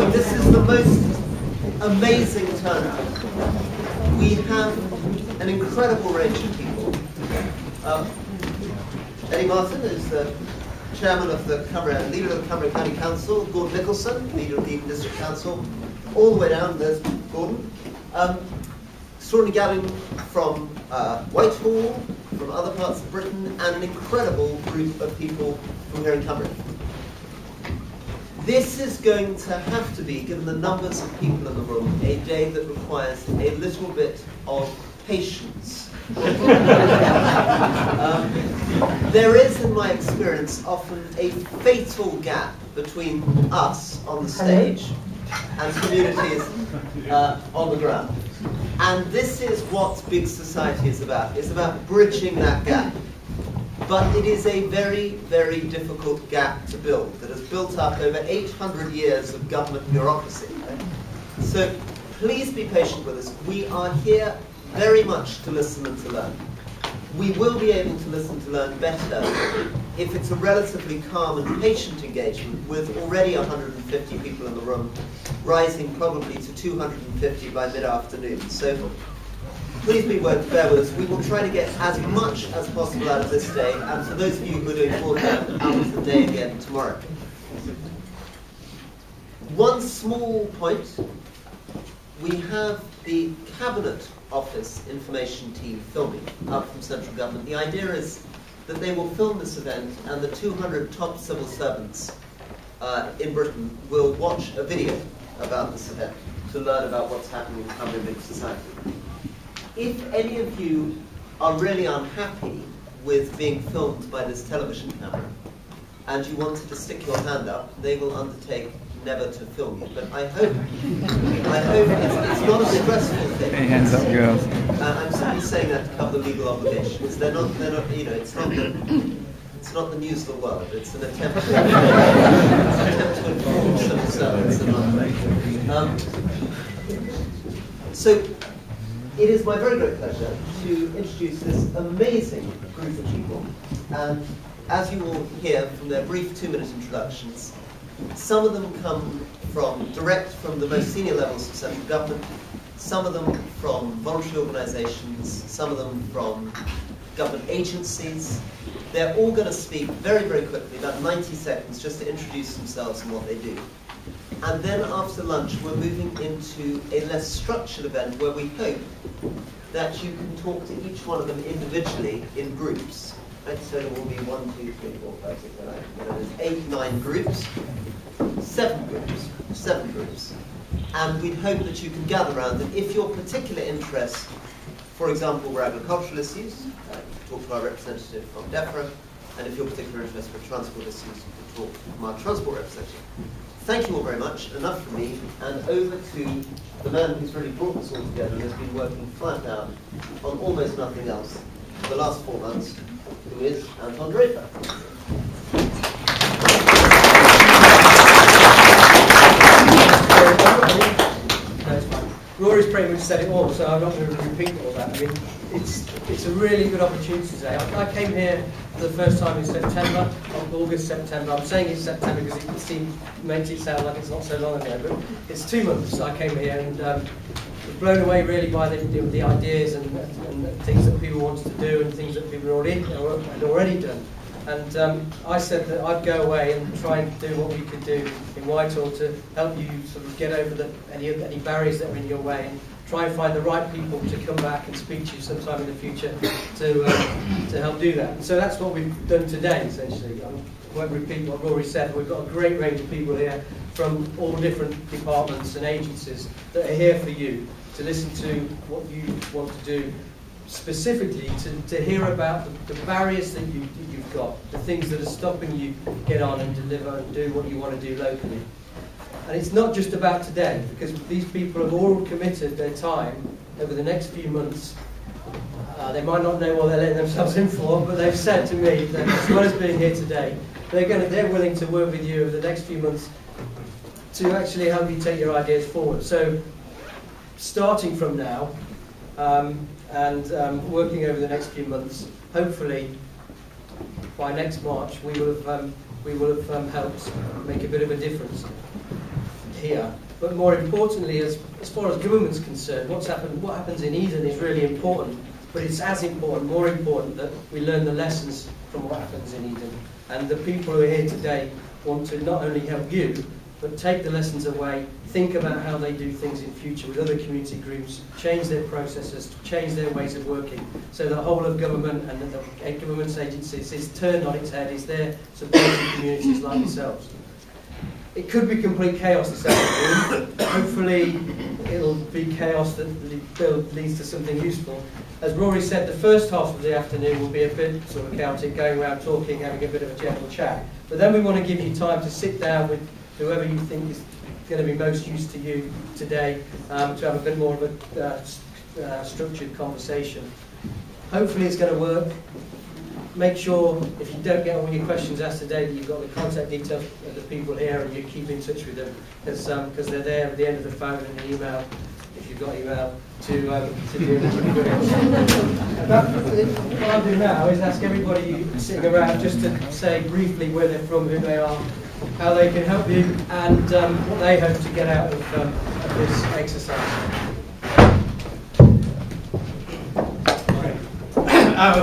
mean, this is the most amazing turnout. We have an incredible range of people. Eddie Martin is the chairman of the Cumbria, leader of the Cumbria County Council. Gordon Nicholson, leader of the Eden District Council. All the way down, there's Gordon. Extraordinary gathering from Whitehall, from other parts of Britain, and an incredible group of people from here in Cumbria. This is going to have to be, given the numbers of people in the room, a day that requires a little bit of patience. There is, in my experience, often a fatal gap between us on the stage and communities on the ground. And this is what big society is about. It's about bridging that gap. But it is a very, very difficult gap to build that has built up over 800 years of government bureaucracy. So please be patient with us. We are here very much to listen and to learn. We will be able to listen to learn better if it's a relatively calm and patient engagement with already 150 people in the room, rising probably to 250 by mid-afternoon. So please bear with us. We will try to get as much as possible out of this day, and for those of you who are doing broadcast, out of the day again tomorrow. One small point, we have the Cabinet Office information team filming up from central government. The idea is that they will film this event, and the 200 top civil servants in Britain will watch a video about this event to learn about what's happening in Cumbria Big Society. If any of you are really unhappy with being filmed by this television camera, and you wanted to stick your hand up, they will undertake never to film you. But I hope it's not a stressful thing. Hey, hands up, girls. I'm simply saying that to cover the legal obligations. They're not, you know, it's not the news of the world. It's an attempt to inform civil servants and others. So it is my very great pleasure to introduce this amazing group of people. And as you will hear from their brief 2-minute introductions, some of them come direct from the most senior levels of central government, some of them from voluntary organisations, some of them from government agencies. They're all going to speak very, very quickly, about 90 seconds, just to introduce themselves and what they do. And then after lunch, we're moving into a less structured event where we hope that you can talk to each one of them individually in groups. Right? So there will be 1, 2, 3, 4, 5, 6, 7, 8, 8, 9 groups, 7 groups. And we hope that you can gather around, and if your particular interest, for example, were agricultural issues, you can talk to our representative from DEFRA, and if your particular interest were transport issues, you can talk to our transport representative. Thank you all very much. Enough from me, and over to the man who's really brought this all together and has been working flat out on almost nothing else for the last 4 months, who is Anton Draper. Rory's pretty much said it all, so I'm not going to repeat all that. I mean, it's a really good opportunity today. I came here for the first time in September, August, September. I'm saying it's September because it makes it sound like it's not so long ago, but it's 2 months I came here, and was blown away really by the ideas and things that people wanted to do and things that people had already done. And I said that I'd go away and try and do what we could do in Whitehall to help you sort of get over any barriers that are in your way, and try and find the right people to come back and speak to you sometime in the future to help do that. And so that's what we've done today, essentially. I won't repeat what Rory said. We've got a great range of people here from all different departments and agencies that are here for you to listen to what you want to do, specifically to hear about the barriers that you've got, the things that are stopping you get on and deliver and do what you want to do locally. And it's not just about today, because these people have all committed their time over the next few months. They might not know what they're letting themselves in for, but they've said to me that as well as being here today, they're willing to work with you over the next few months to actually help you take your ideas forward. So starting from now, and working over the next few months, hopefully by next March we will have helped make a bit of a difference. here. But more importantly, as far as government's concerned, what happens in Eden is really important. But it's as important, more important, that we learn the lessons from what happens in Eden. And the people who are here today want to not only help you, but take the lessons away, think about how they do things in future with other community groups, change their processes, change their ways of working, so the whole of government and the government's agencies is turned on its head, is there supporting communities like yourselves. It could be complete chaos this afternoon. Hopefully it'll be chaos that leads to something useful. As Rory said, the first half of the afternoon will be a bit sort of chaotic, going around talking, having a bit of a general chat. But then we want to give you time to sit down with whoever you think is going to be most used to you today, to have a bit more of a structured conversation. Hopefully it's going to work. Make sure, if you don't get all your questions asked today, that you've got the contact details of the people here and you keep in touch with them, because they're there at the end of the phone and the email, if you've got email, to do this. What I'll do now is ask everybody sitting around just to say briefly where they're from, who they are, how they can help you, and what they hope to get out of this exercise.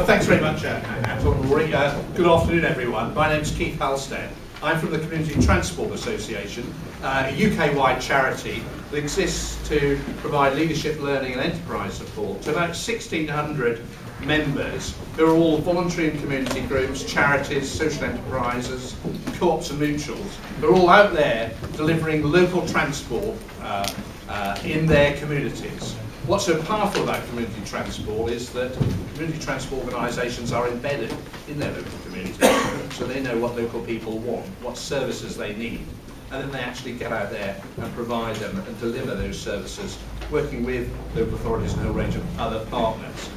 Thanks very much, Anton and Rory. Good afternoon, everyone. My name's Keith Halstead. I'm from the Community Transport Association, a UK-wide charity that exists to provide leadership, learning and enterprise support to about 1,600 members who are all voluntary and community groups, charities, social enterprises, co-ops and mutuals. They're all out there delivering local transport in their communities. What's so powerful about community transport is that community transport organisations are embedded in their local communities, so they know what local people want, what services they need, and then they actually get out there and provide them and deliver those services, working with local authorities and a whole range of other partners.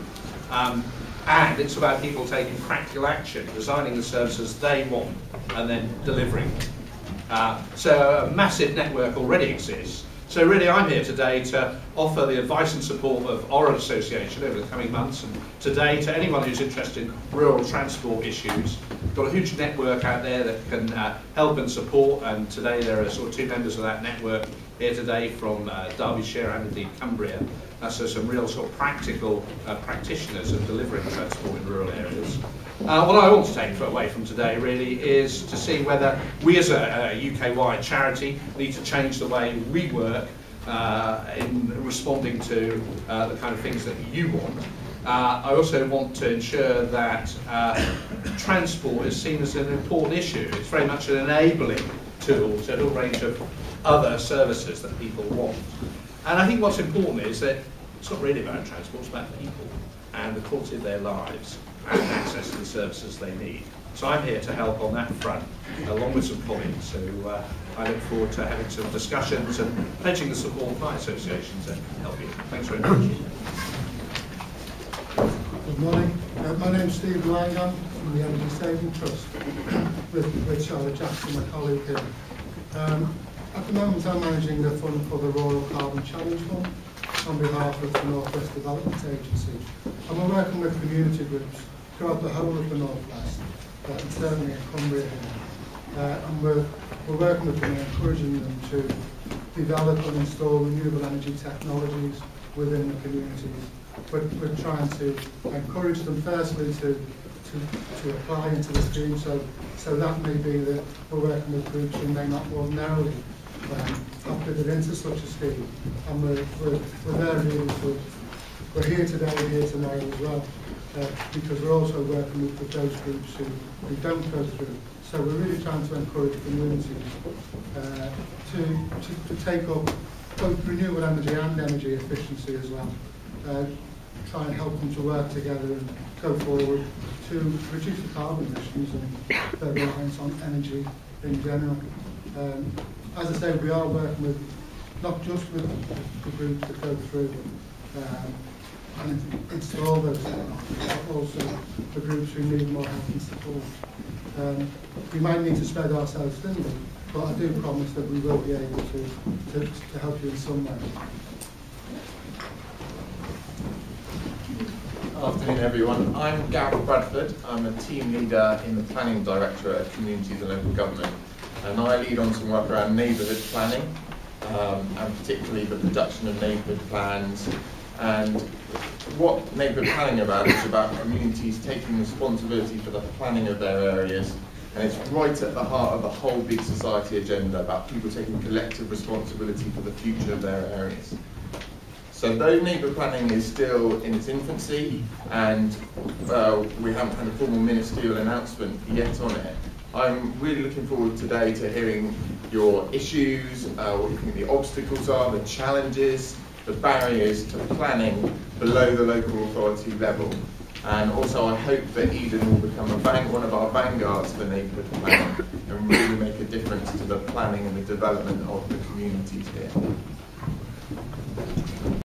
And it's about people taking practical action, designing the services they want, and then delivering them. So a massive network already exists. So really I'm here today to offer the advice and support of Oran Association over the coming months, and today to anyone who's interested in rural transport issues. We've got a huge network out there that can help and support, and today there are sort of 2 members of that network here today from Derbyshire and indeed Cumbria. So some real sort of practical practitioners of delivering transport in rural areas. What I want to take away from today really is to see whether we as a UK-wide charity need to change the way we work in responding to the kind of things that you want. I also want to ensure that transport is seen as an important issue. It's very much an enabling tool to a whole range of other services that people want. And I think what's important is that it's not really about transport, it's about people and the quality of their lives and access to the services they need. So I'm here to help on that front, along with some colleagues. So I look forward to having some discussions and pledging the support of my association to help you. Thanks very much. Good morning. My name's Steve Langham from the Energy Saving Trust with Charlotte Jackson, my colleague here. At the moment I'm managing the fund for the Royal Carbon Challenge Fund on behalf of the North West Development Agency. And we're working with community groups throughout the whole of the North West, and certainly in Cumbria here. And we're working with them and encouraging them to develop and install renewable energy technologies within the communities. We're trying to encourage them firstly to apply into the scheme, so that may be that we're working with groups who may not ordinarily have fitted into such a scheme, and we're there really to, we're here today, we're here tomorrow as well, because we're also working with those groups who don't go through. So we're really trying to encourage communities to take up both renewable energy and energy efficiency as well. Try and help them to work together and go forward to reduce the carbon emissions and their reliance on energy in general. As I say, we are working with, not just with the groups that go through and install those technologies, but also the groups who need more help and support. We might need to spread ourselves thinly, but I do promise that we will be able to help you in some way. Afternoon everyone, I'm Gareth Bradford. I'm a team leader in the Planning Directorate at Communities and Local Government, and I lead on some work around neighbourhood planning. and particularly the production of neighbourhood plans. And what neighbourhood planning is about communities taking responsibility for the planning of their areas, and it's right at the heart of the whole big society agenda about people taking collective responsibility for the future of their areas. So though neighbourhood planning is still in its infancy, and we haven't had a formal ministerial announcement yet on it, I'm really looking forward today to hearing your issues, what you think the obstacles are, the challenges, the barriers to planning below the local authority level. And also I hope that Eden will become one of our vanguards for neighbourhood planning and really make a difference to the planning and the development of the communities here.